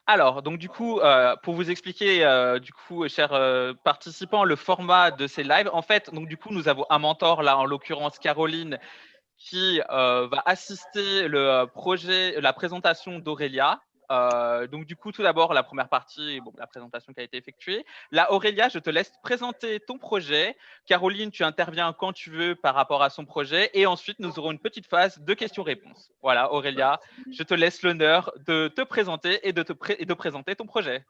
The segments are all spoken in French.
Alors, donc du coup, pour vous expliquer, du coup, chers participants, le format de ces lives, en fait, donc du coup, nous avons un mentor, là, en l'occurrence Caroline, qui va assister le projet, la présentation d'Aurélia. Donc du coup, tout d'abord, la première partie, bon, la présentation qui a été effectuée. Là, Aurélia, je te laisse présenter ton projet. Caroline, tu interviens quand tu veux par rapport à son projet. Et ensuite, nous aurons une petite phase de questions-réponses. Voilà, Aurélia, je te laisse l'honneur de te présenter et de présenter ton projet.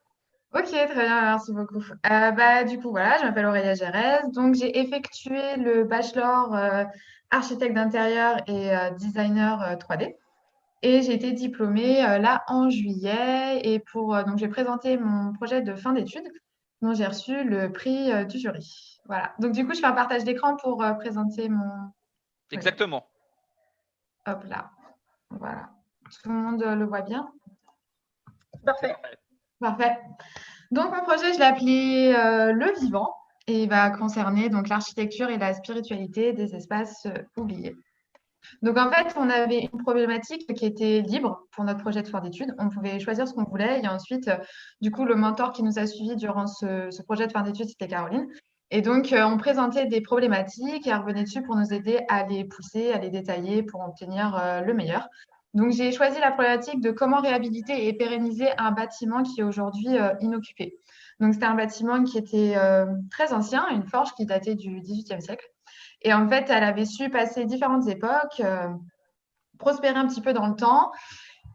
Ok, très bien, merci beaucoup. Du coup, voilà, je m'appelle Aurélia Gérès. Donc, j'ai effectué le bachelor architecte d'intérieur et designer 3D. Et j'ai été diplômée là en juillet. Et donc, j'ai présenté mon projet de fin d'études, dont j'ai reçu le prix du jury. Voilà. Donc, du coup, je fais un partage d'écran pour présenter mon projet. Exactement. Hop là. Voilà. Tout le monde le voit bien. Parfait. Parfait. Donc, mon projet, je l'ai appelé Le Vivant et il va concerner donc l'architecture et la spiritualité des espaces oubliés. Donc, en fait, on avait une problématique qui était libre pour notre projet de fin d'études. On pouvait choisir ce qu'on voulait. Et ensuite, du coup, le mentor qui nous a suivis durant ce projet de fin d'études, c'était Caroline. Et donc, on présentait des problématiques et elle revenait dessus pour nous aider à les pousser, à les détailler pour obtenir le meilleur. Donc, j'ai choisi la problématique de comment réhabiliter et pérenniser un bâtiment qui est aujourd'hui inoccupé. Donc, c'était un bâtiment qui était très ancien, une forge qui datait du XVIIIe siècle. Et en fait, elle avait su passer différentes époques, prospérer un petit peu dans le temps.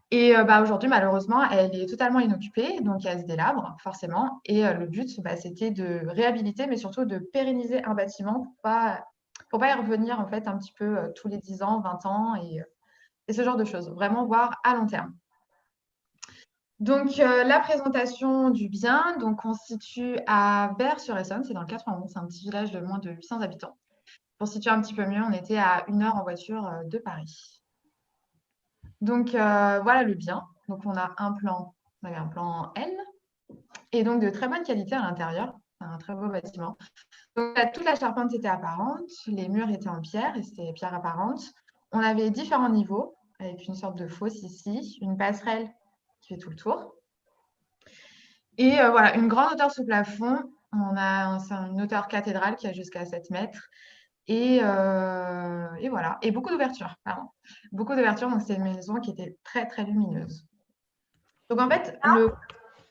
Et aujourd'hui, malheureusement, elle est totalement inoccupée, donc elle se délabre, forcément. Et le but, c'était de réhabiliter, mais surtout de pérenniser un bâtiment pour pas y revenir, en fait, un petit peu tous les 10 ans, 20 ans et ce genre de choses. Vraiment voir à long terme. Donc, la présentation du bien, donc on se situe à Vers-sur-Essonne, c'est dans le 91, c'est un petit village de moins de 800 habitants. Pour situer un petit peu mieux, on était à 1 heure en voiture de Paris. Donc, voilà le bien. Donc, on avait un plan L et donc de très bonne qualité à l'intérieur. C'est un très beau bâtiment. Donc, toute la charpente était apparente, les murs étaient en pierre et c'était pierre apparente. On avait différents niveaux avec une sorte de fosse ici, une passerelle qui fait tout le tour. Et voilà, une grande hauteur sous plafond. C'est une hauteur cathédrale qui a jusqu'à 7 mètres. Et voilà. Et beaucoup d'ouvertures, pardon. Beaucoup d'ouvertures. Donc, c'est une maison qui était très, très lumineuse. Donc, en fait,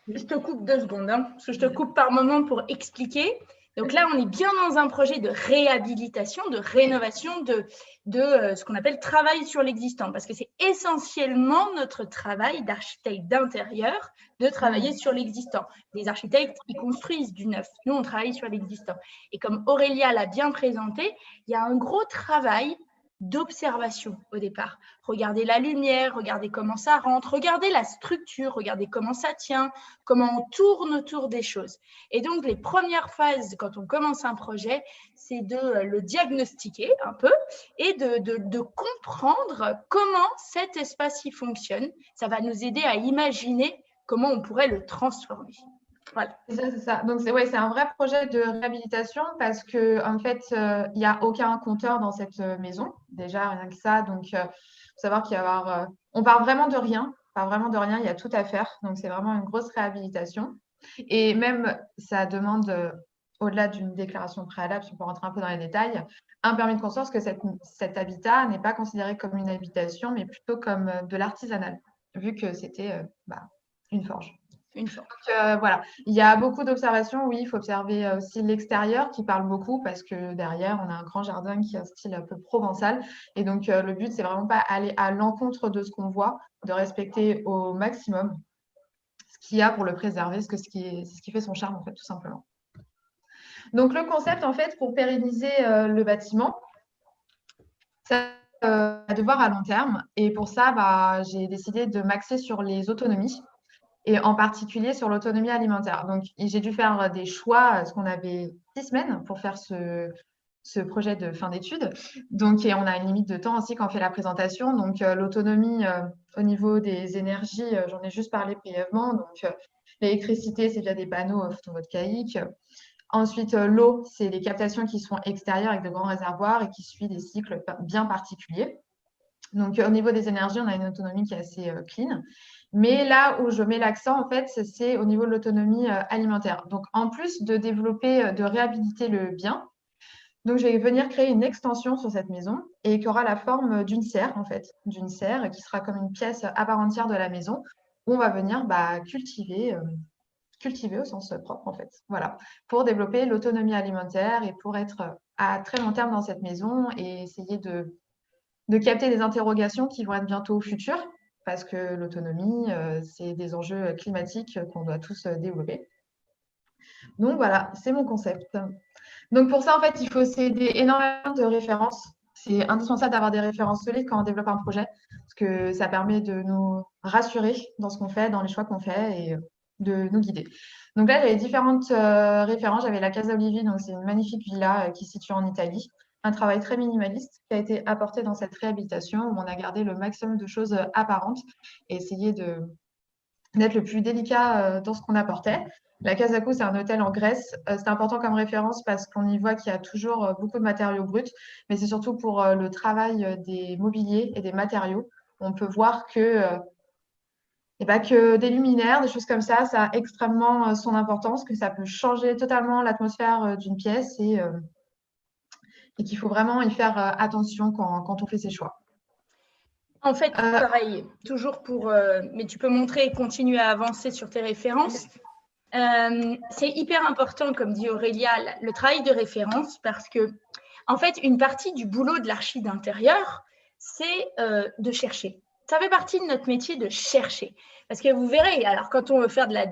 Je te coupe 2 secondes, hein, parce que je te coupe par moment pour expliquer. Donc là, on est bien dans un projet de réhabilitation, de rénovation, de ce qu'on appelle travail sur l'existant, parce que c'est essentiellement notre travail d'architecte d'intérieur de travailler sur l'existant. Les architectes, ils construisent du neuf. Nous, on travaille sur l'existant. Et comme Aurélia l'a bien présenté, il y a un gros travail d'observation au départ. Regardez la lumière, regardez comment ça rentre, regardez la structure, regardez comment ça tient, comment on tourne autour des choses. Et donc, les premières phases, quand on commence un projet, c'est de le diagnostiquer un peu et de comprendre comment cet espace y fonctionne. Ça va nous aider à imaginer comment on pourrait le transformer. Voilà. C'est ça. Donc, c'est un vrai projet de réhabilitation parce que en fait, il n'y a aucun compteur dans cette maison. Déjà, rien que ça. Donc, il faut savoir qu'il va y avoir. On part vraiment de rien. On part vraiment de rien. Il y a tout à faire. Donc, c'est vraiment une grosse réhabilitation. Et même, ça demande, au-delà d'une déclaration préalable, si on peut rentrer un peu dans les détails, un permis de construire parce que cet habitat n'est pas considéré comme une habitation, mais plutôt comme de l'artisanal, vu que c'était une forge. Une fois. Donc, voilà, il y a beaucoup d'observations. Oui, il faut observer aussi l'extérieur qui parle beaucoup parce que derrière, on a un grand jardin qui a un style un peu provençal. Et donc, le but, c'est vraiment pas aller à l'encontre de ce qu'on voit, de respecter au maximum ce qu'il y a pour le préserver, c'est ce qui fait son charme, en fait, tout simplement. Donc, le concept, en fait, pour pérenniser le bâtiment, c'est de voir à long terme. Et pour ça, j'ai décidé de m'axer sur les autonomies et en particulier sur l'autonomie alimentaire. Donc, j'ai dû faire des choix, parce qu'on avait 6 semaines pour faire ce projet de fin d'études. Donc, et on a une limite de temps aussi quand on fait la présentation. Donc, l'autonomie au niveau des énergies, j'en ai juste parlé brièvement. Donc, l'électricité, c'est via des panneaux photovoltaïques. Ensuite, l'eau, c'est les captations qui sont extérieures avec de grands réservoirs et qui suivent des cycles bien particuliers. Donc, au niveau des énergies, on a une autonomie qui est assez clean. Mais là où je mets l'accent, en fait, c'est au niveau de l'autonomie alimentaire. Donc, en plus de développer, de réhabiliter le bien, donc je vais venir créer une extension sur cette maison et qui aura la forme d'une serre, en fait, d'une serre qui sera comme une pièce à part entière de la maison où on va venir cultiver au sens propre, en fait. Voilà, pour développer l'autonomie alimentaire et pour être à très long terme dans cette maison et essayer de capter des interrogations qui vont être bientôt au futur, parce que l'autonomie, c'est des enjeux climatiques qu'on doit tous développer. Donc voilà, c'est mon concept. Donc pour ça, en fait, il faut s'aider énormément de références. C'est indispensable d'avoir des références solides quand on développe un projet, parce que ça permet de nous rassurer dans ce qu'on fait, dans les choix qu'on fait et de nous guider. Donc là, j'avais différentes références. J'avais la Casa Olivi, donc c'est une magnifique villa qui se situe en Italie. Un travail très minimaliste qui a été apporté dans cette réhabilitation où on a gardé le maximum de choses apparentes et essayé d'être le plus délicat dans ce qu'on apportait. La Casa Cou, c'est un hôtel en Grèce. C'est important comme référence parce qu'on y voit qu'il y a toujours beaucoup de matériaux bruts, mais c'est surtout pour le travail des mobiliers et des matériaux. On peut voir que des luminaires, des choses comme ça a extrêmement son importance, que ça peut changer totalement l'atmosphère d'une pièce et qu'il faut vraiment y faire attention quand on fait ses choix. En fait, pareil, toujours mais tu peux montrer et continuer à avancer sur tes références. C'est hyper important, comme dit Aurélia, le travail de référence parce que, en fait, une partie du boulot de l'archi d'intérieur, c'est de chercher. Ça fait partie de notre métier de chercher. Parce que vous verrez, alors quand on veut faire de la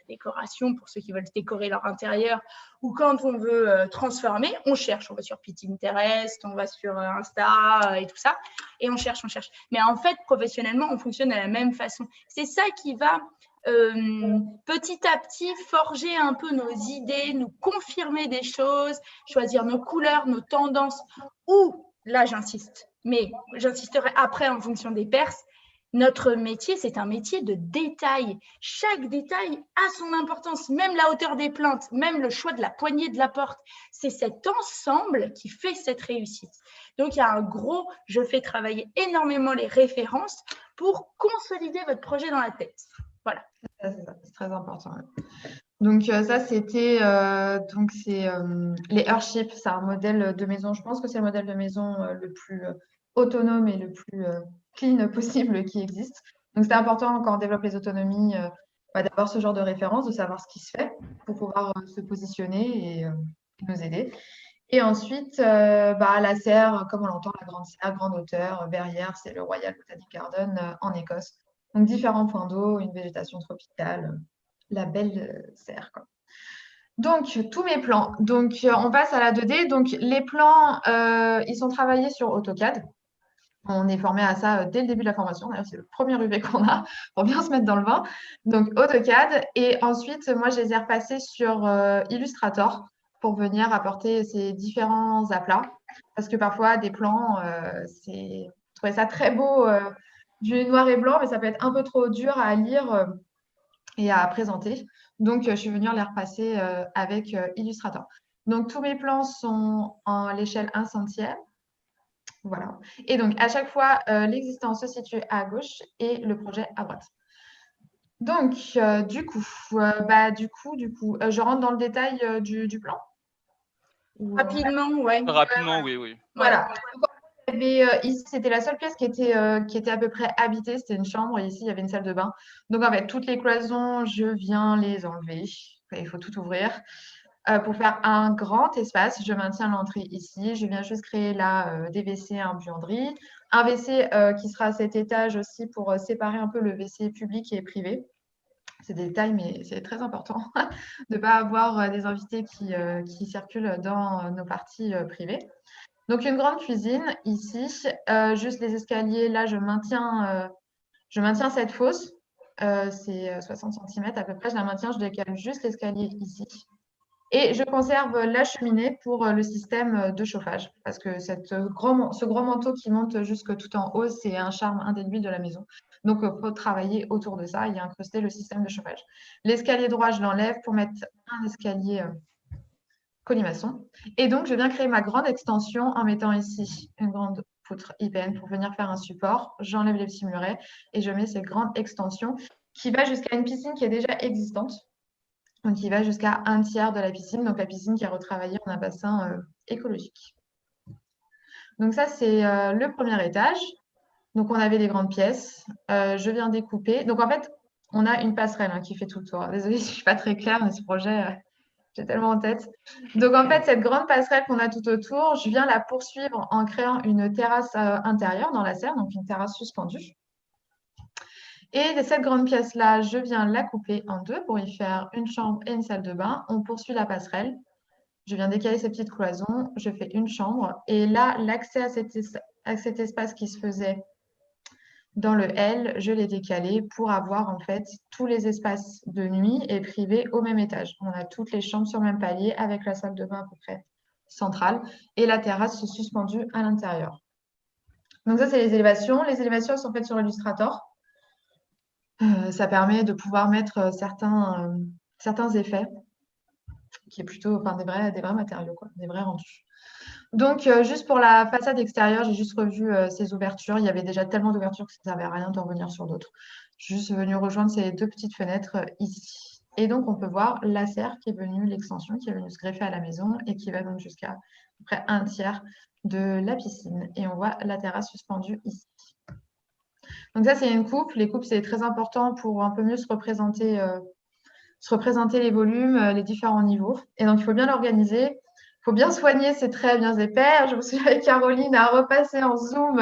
décoration, pour ceux qui veulent décorer leur intérieur, ou quand on veut transformer, on cherche. On va sur Pinterest, on va sur Insta et tout ça, et on cherche. Mais en fait, professionnellement, on fonctionne de la même façon. C'est ça qui va petit à petit forger un peu nos idées, nous confirmer des choses, choisir nos couleurs, nos tendances, ou, là j'insiste, mais j'insisterai après en fonction des perses, notre métier, c'est un métier de détail. Chaque détail a son importance, même la hauteur des plaintes, même le choix de la poignée de la porte. C'est cet ensemble qui fait cette réussite. Donc, il y a un gros, je fais travailler énormément les références pour consolider votre projet dans la tête. Voilà. C'est très important. Donc, ça, c'était les Earthship. C'est un modèle de maison. Je pense que c'est le modèle de maison le plus autonome et le plus clean possible qui existe. Donc, c'est important quand on développe les autonomies d'avoir ce genre de référence, de savoir ce qui se fait pour pouvoir se positionner et nous aider. Et ensuite, la serre, comme on l'entend, la grande serre, grande hauteur, verrière, c'est le Royal Botanic Garden en Écosse. Donc, différents points d'eau, une végétation tropicale, la belle serre, quoi. Donc, tous mes plans. Donc, on passe à la 2D. Donc, les plans, ils sont travaillés sur AutoCAD. On est formé à ça dès le début de la formation. D'ailleurs, c'est le premier UV qu'on a pour bien se mettre dans le bain. Donc, AutoCAD. Et ensuite, moi, je les ai repassés sur Illustrator pour venir apporter ces différents aplats. Parce que parfois, des plans, je trouvais ça très beau du noir et blanc, mais ça peut être un peu trop dur à lire et à présenter. Donc, je suis venue les repasser avec Illustrator. Donc, tous mes plans sont à l'échelle 1 centième. Voilà. Et donc, à chaque fois, l'existant se situe à gauche et le projet à droite. Donc, du coup, je rentre dans le détail du plan. Rapidement, ouais. Rapidement, oui. Voilà. Ici, c'était la seule pièce qui était à peu près habitée. C'était une chambre. Et ici, il y avait une salle de bain. Donc, en fait, toutes les cloisons, je viens les enlever. Il faut tout ouvrir. Pour faire un grand espace, je maintiens l'entrée ici. Je viens juste créer là des WC, un buanderie. Un WC qui sera à cet étage aussi pour séparer un peu le WC public et privé. C'est des détails, mais c'est très important de ne pas avoir des invités qui circulent dans nos parties privées. Donc, une grande cuisine ici. Juste les escaliers, là, je maintiens cette fosse. C'est 60 cm à peu près. Je la maintiens, je décale juste l'escalier ici. Et je conserve la cheminée pour le système de chauffage. Parce que ce grand manteau qui monte jusque tout en haut, c'est un charme indélébile de la maison. Donc, il faut travailler autour de ça et incruster le système de chauffage. L'escalier droit, je l'enlève pour mettre un escalier colimaçon. Et donc, je viens créer ma grande extension en mettant ici une grande poutres IPN pour venir faire un support. J'enlève les petits murets et je mets ces grandes extensions qui va jusqu'à une piscine qui est déjà existante. Donc, il va jusqu'à 1/3 de la piscine. Donc, la piscine qui est retravaillée en un bassin écologique. Donc, ça, c'est le premier étage. Donc, on avait les grandes pièces. Je viens découper. Donc, en fait, on a une passerelle qui fait tout le tour. Désolée si je ne suis pas très claire, mais ce projet, j'ai tellement en tête. Donc, en fait, cette grande passerelle qu'on a tout autour, je viens la poursuivre en créant une terrasse intérieure dans la serre, donc une terrasse suspendue. Et cette grande pièce-là, je viens la couper en deux pour y faire une chambre et une salle de bain. On poursuit la passerelle. Je viens décaler ces petites cloisons. Je fais une chambre. Et là, l'accès à cet espace qui se faisait dans le L, je l'ai décalé pour avoir en fait tous les espaces de nuit et privés au même étage. On a toutes les chambres sur le même palier avec la salle de bain à peu près centrale et la terrasse suspendue à l'intérieur. Donc ça, c'est les élévations. Les élévations sont faites sur Illustrator. Ça permet de pouvoir mettre certains effets qui est plutôt des vrais matériaux, quoi, des vrais rendus. Donc, juste pour la façade extérieure, j'ai juste revu ces ouvertures. Il y avait déjà tellement d'ouvertures que ça ne servait à rien d'en revenir sur d'autres. Je suis juste venue rejoindre ces deux petites fenêtres ici. Et donc, on peut voir la serre qui est venue, l'extension qui est venue se greffer à la maison et qui va donc jusqu'à à peu près 1/3 de la piscine. Et on voit la terrasse suspendue ici. Donc ça, c'est une coupe. Les coupes, c'est très important pour un peu mieux se représenter les volumes, les différents niveaux. Et donc, il faut bien l'organiser. Il faut bien soigner ces traits bien épais. Je me souviens avec Caroline à repasser en zoom.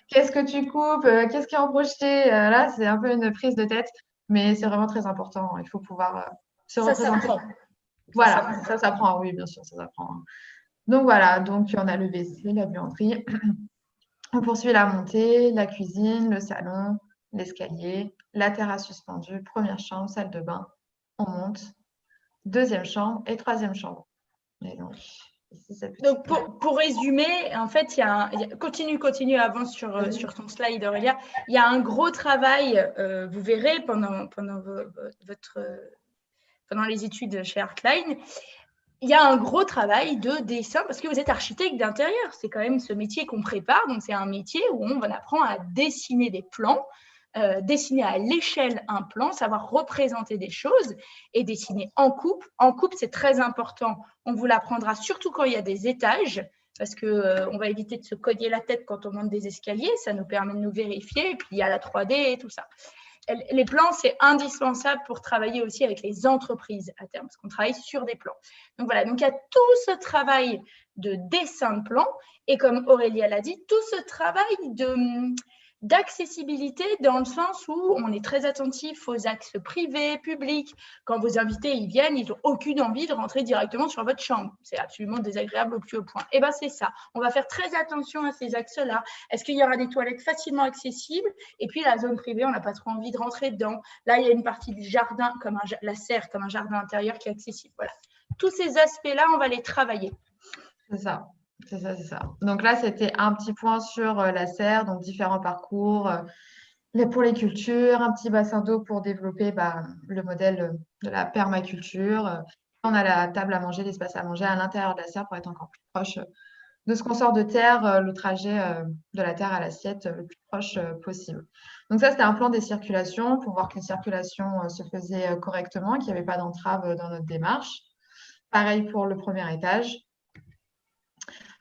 Qu'est-ce que tu coupes? Qu'est-ce qui est en projeté? Là, c'est un peu une prise de tête, mais c'est vraiment très important. Il faut pouvoir se représenter. Ça s'apprend. Voilà, ça s'apprend. Oui, bien sûr, ça s'apprend. Donc voilà, donc on a le WC, la buanderie. On poursuit la montée, la cuisine, le salon, l'escalier, la terrasse suspendue, première chambre, salle de bain. On monte, deuxième chambre et troisième chambre. Et donc, ici, donc pour résumer, en fait, continue, avance sur ton slide, Aurélia. Il y a un gros travail, vous verrez, pendant les études chez Artline. Il y a un gros travail de dessin parce que vous êtes architecte d'intérieur. C'est quand même ce métier qu'on prépare. Donc, c'est un métier où on apprend à dessiner des plans, dessiner à l'échelle un plan, savoir représenter des choses et dessiner en coupe. En coupe, c'est très important. On vous l'apprendra surtout quand il y a des étages parce qu'on va éviter de se cogner la tête quand on monte des escaliers. Ça nous permet de nous vérifier. Et puis, il y a la 3D et tout ça. Les plans, c'est indispensable pour travailler aussi avec les entreprises à terme, parce qu'on travaille sur des plans. Donc voilà, donc il y a tout ce travail de dessin de plan, et comme Aurélia l'a dit, tout ce travail d'accessibilité dans le sens où on est très attentif aux axes privés, publics. Quand vos invités ils viennent, ils n'ont aucune envie de rentrer directement sur votre chambre. C'est absolument désagréable au plus haut point. Et bien, c'est ça. On va faire très attention à ces axes-là. Est-ce qu'il y aura des toilettes facilement accessibles? Et puis, la zone privée, on n'a pas trop envie de rentrer dedans. Là, il y a une partie du jardin, la serre, comme un jardin intérieur qui est accessible. Voilà. Tous ces aspects-là, on va les travailler. C'est ça. C'est ça. Donc là, c'était un petit point sur la serre, donc différents parcours pour les cultures, un petit bassin d'eau pour développer le modèle de la permaculture. On a la table à manger, l'espace à manger à l'intérieur de la serre pour être encore plus proche de ce qu'on sort de terre, le trajet de la terre à l'assiette le plus proche possible. Donc ça, c'était un plan des circulations pour voir que les circulations se faisaient correctement, qu'il n'y avait pas d'entrave dans notre démarche. Pareil pour le premier étage.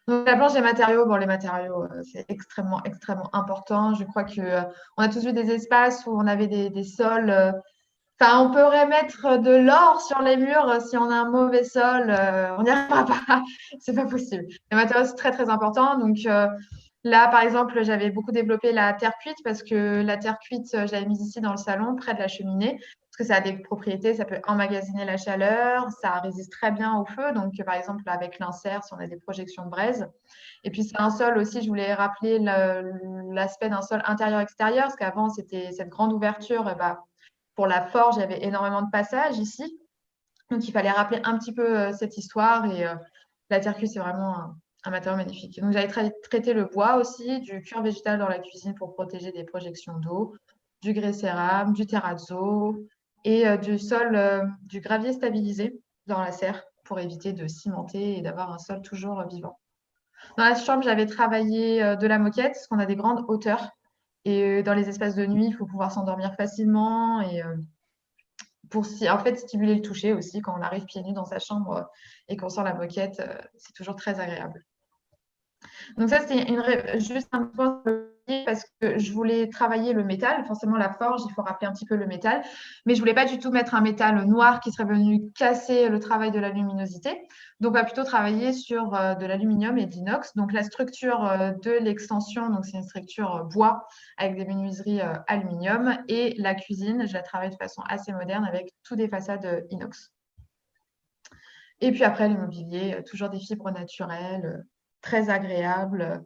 Donc, la planche des matériaux, les matériaux, c'est extrêmement, extrêmement important. Je crois qu'on a tous vu des espaces où on avait des sols. On pourrait mettre de l'or sur les murs si on a un mauvais sol. On n'y arrivera pas. C'est pas possible. Les matériaux, c'est très, très important. Donc, là, par exemple, j'avais beaucoup développé la terre cuite parce que la terre cuite, je l'avais mise ici dans le salon, près de la cheminée. Parce que ça a des propriétés, ça peut emmagasiner la chaleur, ça résiste très bien au feu. Donc, par exemple, avec l'insert, si on a des projections de braise. Et puis, c'est un sol aussi, je voulais rappeler l'aspect d'un sol intérieur-extérieur, parce qu'avant, c'était cette grande ouverture. Pour la forge, il y avait énormément de passages ici. Donc, il fallait rappeler un petit peu cette histoire. Et la terre cuite, c'est vraiment un matériau magnifique. Donc, j'avais traité le bois aussi, du cuir végétal dans la cuisine pour protéger des projections d'eau, du grès cérame, du terrazzo, et du gravier stabilisé dans la serre pour éviter de cimenter et d'avoir un sol toujours vivant. Dans la chambre, j'avais travaillé de la moquette, parce qu'on a des grandes hauteurs. Et dans les espaces de nuit, il faut pouvoir s'endormir facilement. Et pour en fait, stimuler le toucher aussi, quand on arrive pieds nus dans sa chambre et qu'on sent la moquette, c'est toujours très agréable. Donc ça, c'était juste un point parce que je voulais travailler le métal. Forcément, la forge, il faut rappeler un petit peu le métal. Mais je voulais pas du tout mettre un métal noir qui serait venu casser le travail de la luminosité. Donc, on va plutôt travailler sur de l'aluminium et de l'inox. Donc, la structure de l'extension, donc c'est une structure bois avec des menuiseries aluminium. Et la cuisine, je la travaille de façon assez moderne avec tout des façades inox. Et puis après, l'immobilier, toujours des fibres naturelles, très agréables.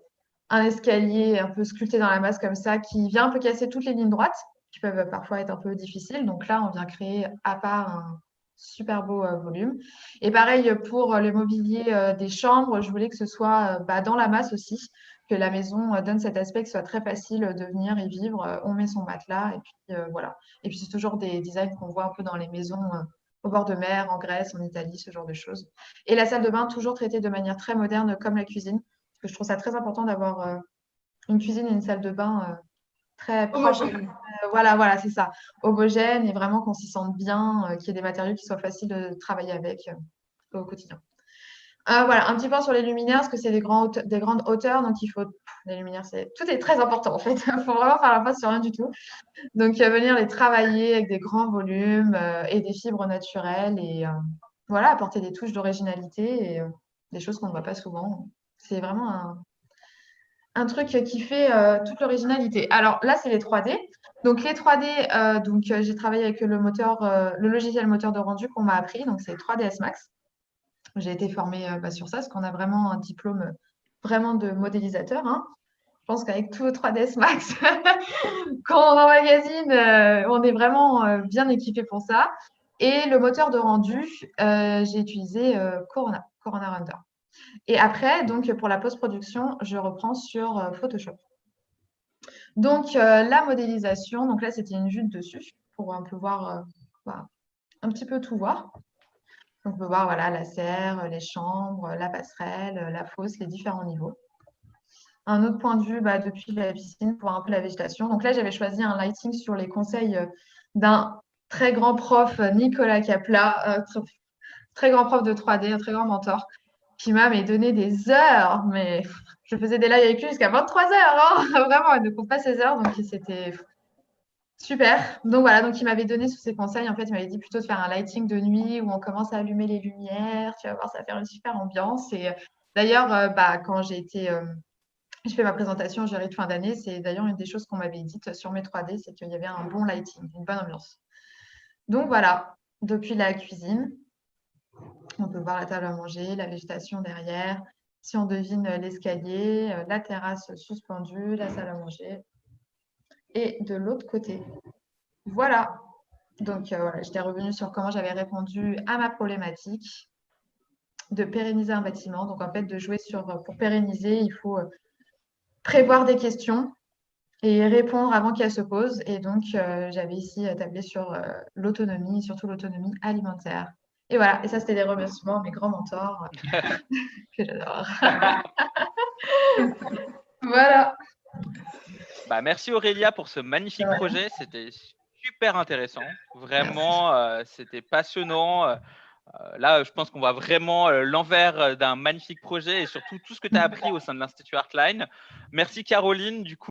Un escalier un peu sculpté dans la masse comme ça, qui vient un peu casser toutes les lignes droites, qui peuvent parfois être un peu difficiles. Donc là, on vient créer à part un super beau volume. Et pareil pour le mobilier des chambres, je voulais que ce soit dans la masse aussi, que la maison donne cet aspect que ce soit très facile de venir y vivre. On met son matelas et puis voilà. Et puis c'est toujours des designs qu'on voit un peu dans les maisons au bord de mer, en Grèce, en Italie, ce genre de choses. Et la salle de bain, toujours traitée de manière très moderne, comme la cuisine, parce que je trouve ça très important d'avoir une cuisine et une salle de bain très propres. Homogène. Voilà, c'est ça. Homogène et vraiment qu'on s'y sente bien, qu'il y ait des matériaux qui soient faciles de travailler avec au quotidien. Voilà, un petit point sur les luminaires, parce que c'est des grandes hauteurs, donc il faut. Les luminaires, tout est très important en fait. Il faut vraiment faire la place sur rien du tout. Donc, venir les travailler avec des grands volumes et des fibres naturelles et voilà, apporter des touches d'originalité et des choses qu'on ne voit pas souvent. C'est vraiment un truc qui fait toute l'originalité. Alors là, c'est les 3D. Donc, les 3D, j'ai travaillé avec le logiciel moteur de rendu qu'on m'a appris. Donc, c'est 3ds Max. J'ai été formée sur ça, parce qu'on a vraiment un diplôme vraiment de modélisateur, hein. Je pense qu'avec tout 3ds Max, quand on emmagasine, on est vraiment bien équipé pour ça. Et le moteur de rendu, j'ai utilisé Corona Render. Et après, donc pour la post-production, je reprends sur Photoshop. Donc la modélisation, donc là c'était une vue de dessus pour un peu voir, un petit peu tout voir. Donc on peut voir voilà, la serre, les chambres, la passerelle, la fosse, les différents niveaux. Un autre point de vue depuis la piscine pour voir un peu la végétation. Donc là, j'avais choisi un lighting sur les conseils d'un très grand prof, Nicolas Capla, très grand prof de 3D, un très grand mentor, qui m'a donné des heures. Mais je faisais des lives avec lui jusqu'à 23 heures. Hein. Vraiment, il ne compte pas ses heures. Donc c'était super. Donc voilà, donc il m'avait donné tous ses conseils. En fait, il m'avait dit plutôt de faire un lighting de nuit où on commence à allumer les lumières. Tu vas voir, ça va faire une super ambiance. Et d'ailleurs, quand j'ai fait ma présentation au jury de fin d'année, c'est d'ailleurs une des choses qu'on m'avait dites sur mes 3D, c'est qu'il y avait un bon lighting, une bonne ambiance. Donc voilà, depuis la cuisine, on peut voir la table à manger, la végétation derrière. Si on devine l'escalier, la terrasse suspendue, la salle à manger. Et de l'autre côté, voilà. Donc voilà, j'étais revenue sur comment j'avais répondu à ma problématique de pérenniser un bâtiment. Donc en fait, de jouer pour pérenniser, il faut prévoir des questions et répondre avant qu'elles se posent. Et donc, j'avais ici tablé sur l'autonomie, surtout l'autonomie alimentaire. Et voilà, et ça, c'était des remerciements à mes grands mentors que j'adore. Voilà. Merci Aurélia pour ce magnifique projet. C'était super intéressant. Vraiment, c'était passionnant. Là, je pense qu'on voit vraiment l'envers d'un magnifique projet et surtout tout ce que tu as appris au sein de l'Institut Artline. Merci Caroline. Du coup,